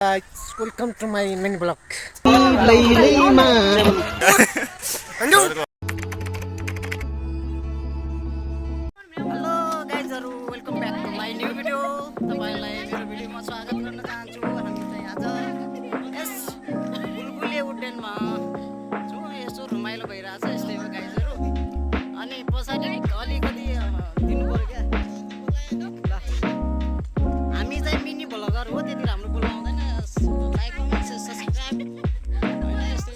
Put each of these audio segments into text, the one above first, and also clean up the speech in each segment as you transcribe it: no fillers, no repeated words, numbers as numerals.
Guys, welcome to my mini vlog. Hello गाइजहरु, welcome back to my new video. तपाईलाई मेरो भिडियोमा स्वागत गर्न चाहन्छु। हामी चाहिँ आज यस बुलबुले उड्डयनमा छौँ। यसो रमाइलो भइरहेछ। यस्तै हो गाइजहरु। अनि पछाडि अलिकति दिनु पर्यो क्या। ल हामी चाहिँ मिनी भ्लगर हो, त्यति राम्रो बोल्न आउँदैन। लाइक कमेन्ट सब्स्क्राइब हैन यस्तै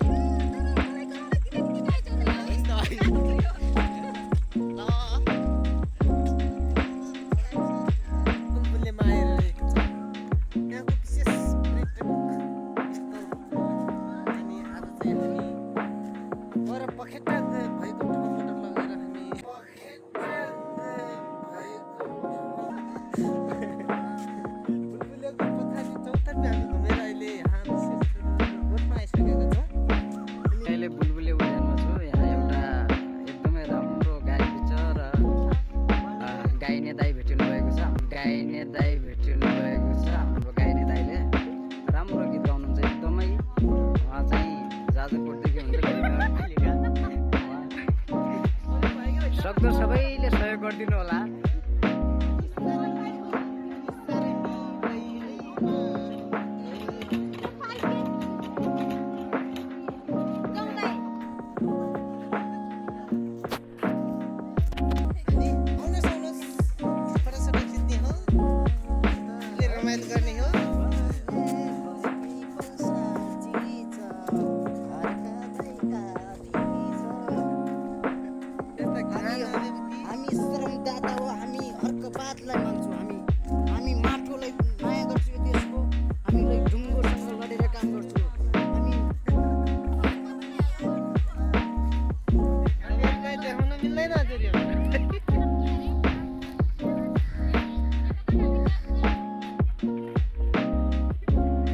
बुलबुले उद्यानमा छु। यहाँ एउटा एकदमै राम्रो गाई छ र गाइने दाइ भेटिनु भएको छ। गाइने दाइ भेटिनु भएको छ। हाम्रो गाइने दाइले राम्रो गीत गाउनुहुन्छ एकदमै। उहाँ चाहिँ जाजरकोटदेखि हुन्छ। सक्दो सबैले सहयोग गरिदिनु होला। हामी श्रमदाता हो, हामी हर्कबादलाई मान्छौँ। हामी माटोलाई माया गर्छौँ। यो देशको हामीलाई ढुङ्गोसँग लडेर काम गर्छौँ। हामी देखाउन मिल्दैन हजुर।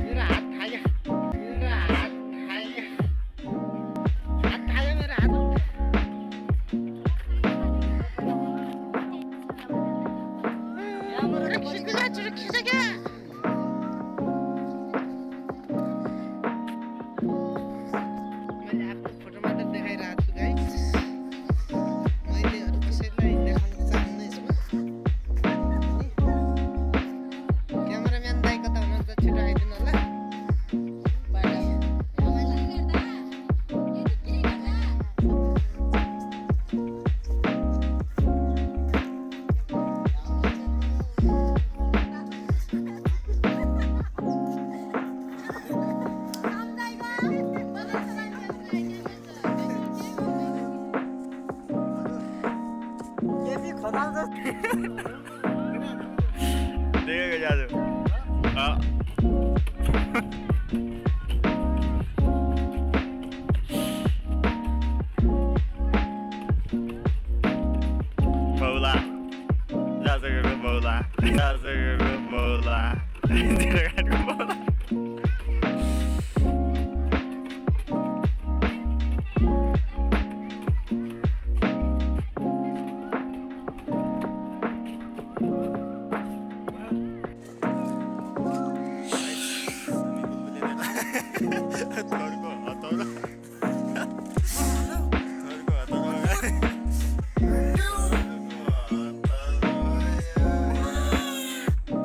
मेरो हात खायो, मेरो हात खायो, हात खायो मेरो हात। मैले आफ्नो फोटो मात्र देखाइरहेको छु गाइस। मैले अरू कसैलाई देखाउन चाहन्न यसमा। क्यामेराम्यान दाइ कता हुनुहुन्छ? छिटो आइदिनु होला। देखेको जाजु मौला जाजको मौला जाजको मौला मौला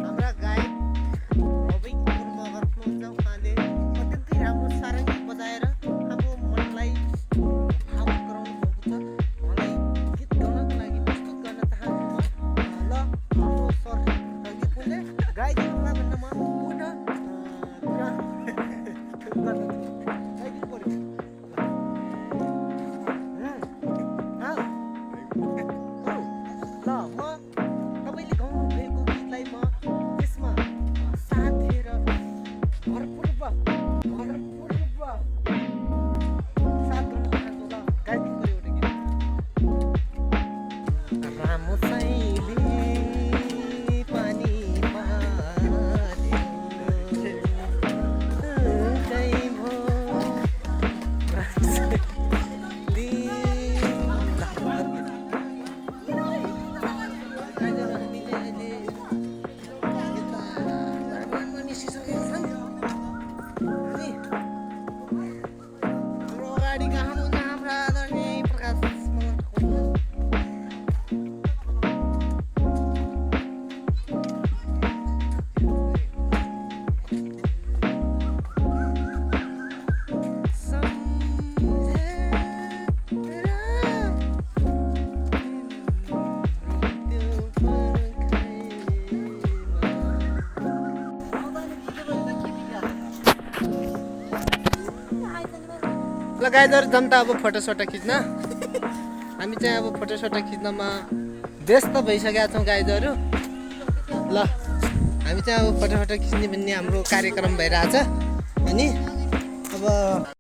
हाम्रा गायक रवि मगर हुनुहुन्छ। उहाँले अत्यन्तै राम्रो सारङ्गी बजाएर हाम्रो मनलाई भावुक गराउनु भएको छ। उहाँलाई गीत गाउनको लागि प्रस्तुत गर्न चाहन्छु म। ल हाम्रो सर गीतले गाइदिनु होला भनेर म पुनः कुरा गर्दछु। गाइदिनु पर्यो। ल म तपाईँले गाउनु भएको गीतलाई म त्यसमा साथ दिएर भरपूर्व साथ गर्न चाहन्छु। ल गाइदिनु पर्यो एउटा गीत। रामोसाईले पानी पाल्यो, जय भो रामोसाईले ल गाइजहरू जनता अब फोटोसोटो खिच्न हामी चाहिँ अब फोटोसोटो खिच्नमा व्यस्त भइसकेका छौँ गाइजहरू ल हामी चाहिँ अब फोटोसोटो खिच्ने भन्ने हाम्रो कार्यक्रम भइरहेछ अनि अब